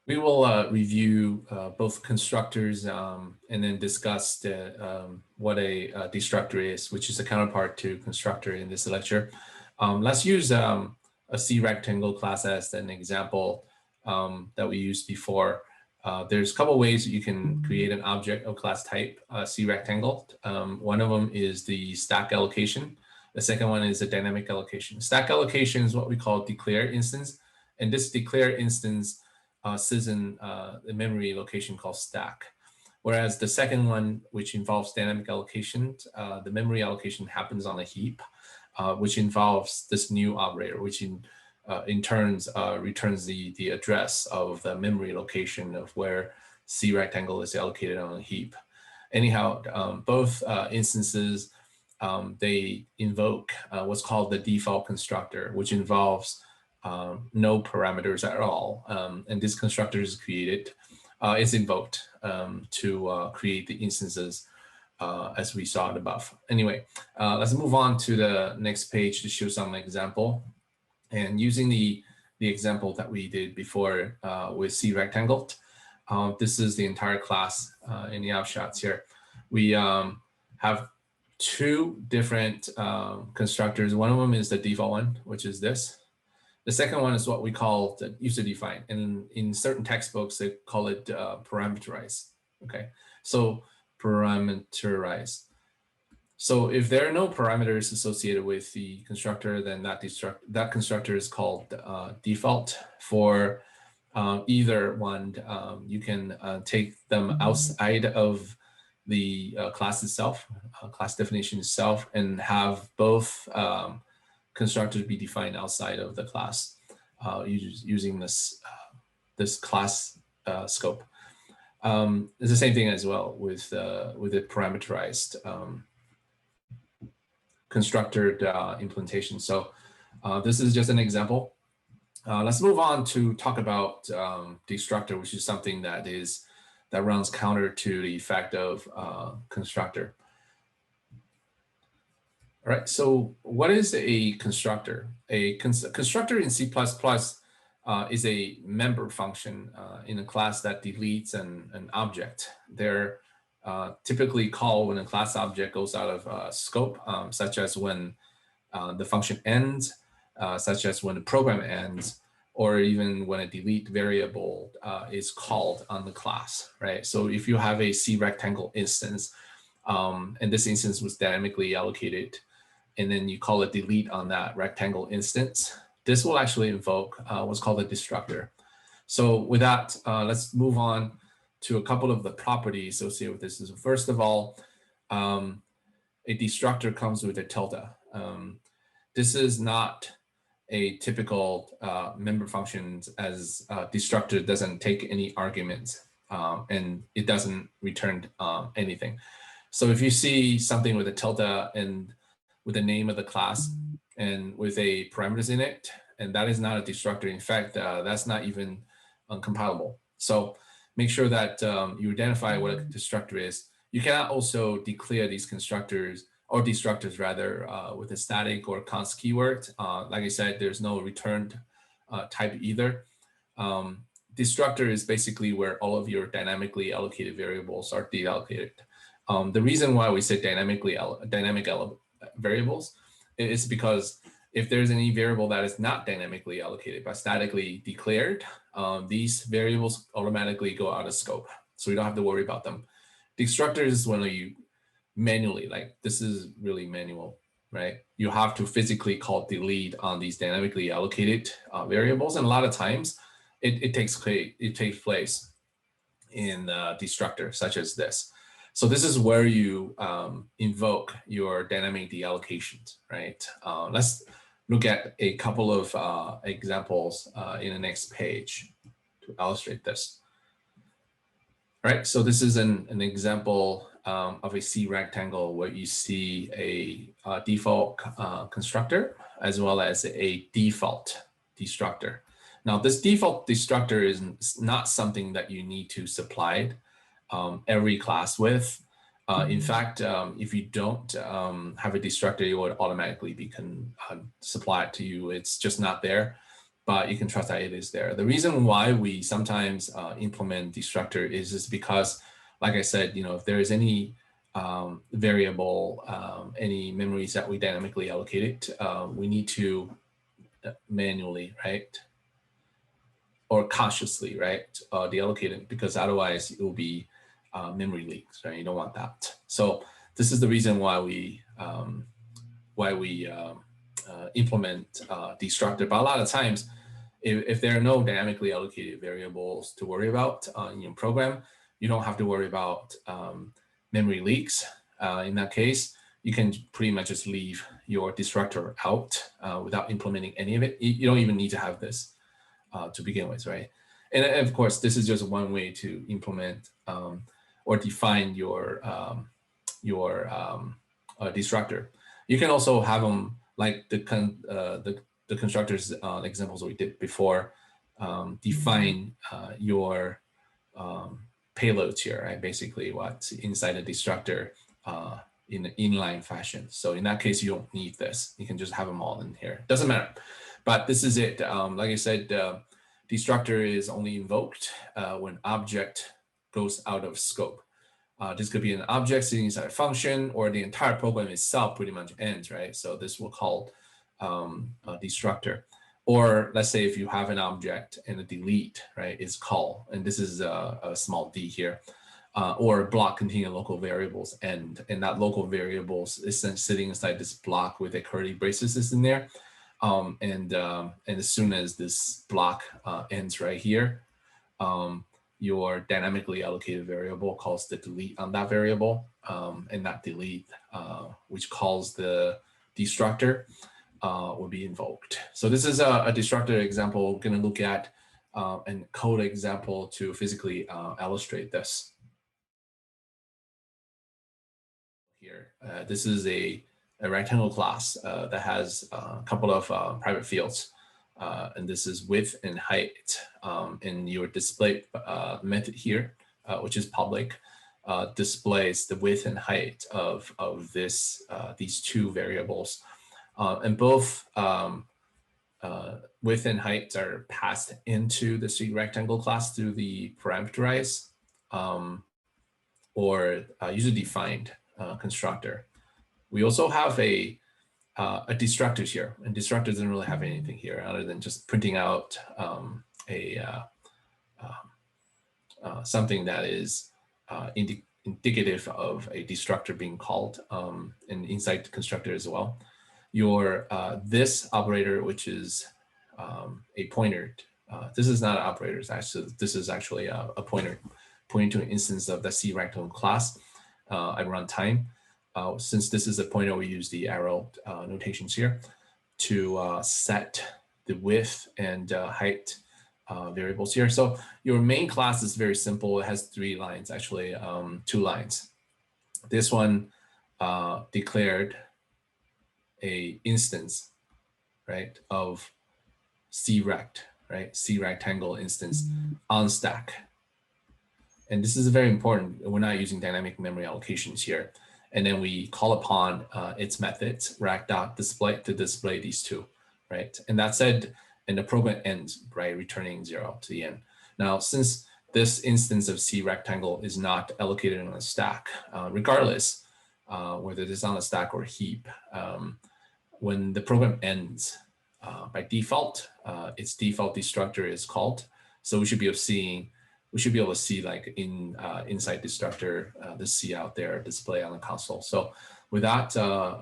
We will review both constructors and then discuss what a destructor is, which is a counterpart to constructor in this lecture. Let's use a C rectangle class as an example that we used before. There's a couple ways you can create an object of class type C rectangle. One of them is the stack allocation. The second one is a dynamic allocation. Stack allocation is what we call declare instance. And this declare instance sits in the memory location called stack. Whereas the second one, which involves dynamic allocation, the memory allocation happens on a heap, which involves this new operator, which in turn returns the address of the memory location of where C rectangle is allocated on a heap. Anyhow, both instances, they invoke what's called the default constructor, which involves no parameters at all. And this constructor is created, is invoked to create the instances as we saw it above. Anyway, let's move on to the next page to show some example. And using the example that we did before with C rectangle, this is the entire class in the abstracts here. We have two different constructors. One of them is the default one, which is this. The second one is what we call the user-defined, and in certain textbooks they call it parameterized. Okay, so parameterized. So if there are no parameters associated with the constructor, then that constructor is called default. For either one, you can take them outside of the class itself, class definition itself, and have both constructors be defined outside of the class using this class scope. It's the same thing as well with the parameterized constructor implementation. So this is just an example. Let's move on to talk about Destructor, which is something that runs counter to the effect of constructor. All right, so what is a constructor? A constructor in C++ is a member function in a class that deletes an object. They're typically called when a class object goes out of scope, such as when the function ends, such as when the program ends, or even when a delete variable is called on the class, right? So if you have a C rectangle instance, and this instance was dynamically allocated, and then you call a delete on that rectangle instance, this will actually invoke what's called a destructor. So with that, let's move on to a couple of the properties associated with this. So first of all, a destructor comes with a tilde. This is not a typical member function, as destructor doesn't take any arguments and it doesn't return anything. So if you see something with a tilde and with the name of the class and with a parameters in it, and that is not a destructor. In fact, that's not even compilable. So make sure that you identify what a destructor is. You cannot also declare these constructors or destructors rather with a static or const keyword. Like I said, there's no returned type either. Destructor is basically where all of your dynamically allocated variables are deallocated. The reason why we say dynamic variables is because if there's any variable that is not dynamically allocated but statically declared, these variables automatically go out of scope. So we don't have to worry about them. Destructors is when you manually, like this is really manual, right? You have to physically call delete on these dynamically allocated variables. And a lot of times it takes place in destructor such as this. So this is where you invoke your dynamic deallocations, right? Let's look at a couple of examples in the next page to illustrate this. All right, so this is an example of a C rectangle where you see a default constructor as well as a default destructor. Now, this default destructor is not something that you need to supply every class with. In fact, if you don't have a destructor, it would automatically be supplied to you. It's just not there. but you can trust that it is there. The reason why we sometimes implement Destructor is just because, like I said, if there is any variable, any memories that we dynamically allocated, we need to manually, right? Or cautiously, right? Deallocate it, because otherwise it will be memory leaks, right? You don't want that. So this is the reason why we implement Destructor. But a lot of times, if there are no dynamically allocated variables to worry about in your program, you don't have to worry about memory leaks. In that case, you can pretty much just leave your Destructor out without implementing any of it. You don't even need to have this to begin with, right? And of course, this is just one way to implement or define your Destructor. You can also have them like the constructors examples we did before, define your payloads here, right? Basically what's inside the Destructor in an inline fashion. So in that case, you don't need this. You can just have them all in here. Doesn't matter. But this is it. Like I said, Destructor is only invoked when object goes out of scope. This could be an object sitting inside a function, or the entire program itself pretty much ends, right? So this will call a Destructor. Or let's say if you have an object and a delete, right, is call, and this is a small d here, or a block containing local variables end, and that local variables is sitting inside this block with a curly braces is in there. And as soon as this block ends right here, your dynamically allocated variable calls the delete on that variable, and that delete, which calls the Destructor, will be invoked. So this is a Destructor example. We're going to look at and code example to physically illustrate this. Here, this is a rectangle class that has a couple of private fields, and this is width and height. And your display method here, which is public, displays the width and height of this these two variables, and both width and height are passed into the rectangle class through the parameterize or user defined constructor. We also have a Destructor here, and Destructor doesn't really have anything here other than just printing out something that is indicative of a Destructor being called, and inside the constructor as well. Your this operator, which is a pointer, this is not an operator. This is actually a pointer pointing to an instance of the C rectangle class at runtime. Since this is a pointer, we use the arrow notations here to set the width and height variables here. So your main class is very simple. It has 3 lines, actually 2 lines. This one declared a instance, right, of crect, right, C rectangle instance on stack. And this is very important. We're not using dynamic memory allocations here. And then we call upon its methods, rack.display, to display these two, right? And that said, and the program ends, right, returning 0 to the end. Now, since this instance of C rectangle is not allocated on a stack, regardless whether it is on a stack or heap, when the program ends, by default, its default Destructor is called. So we should be able to see like inside Destructor, the C out there display on the console. So with that,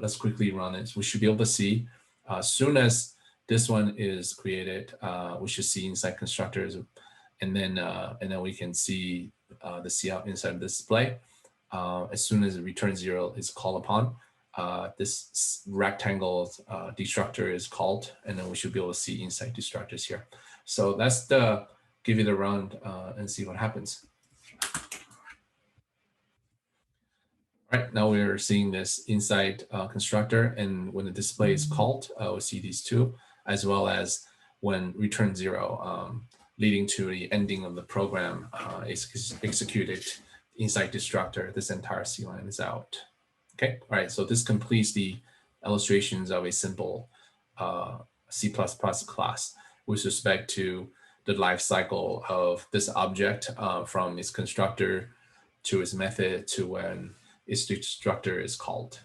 let's quickly run it. We should be able to see as soon as this one is created, we should see inside constructors, and then we can see the C out inside the display. As soon as return 0 is called upon, this rectangle Destructor is called, and then we should be able to see inside Destructors here. So that's the give it a run and see what happens. All right, now we're seeing this inside constructor, and when the display is called, we'll see these two, as well as when return 0, leading to the ending of the program is executed inside Destructor. This entire C line is out. Okay, all right, so this completes the illustrations of a simple C++ class. with respect to the life cycle of this object from its constructor to its method to when its destructor is called.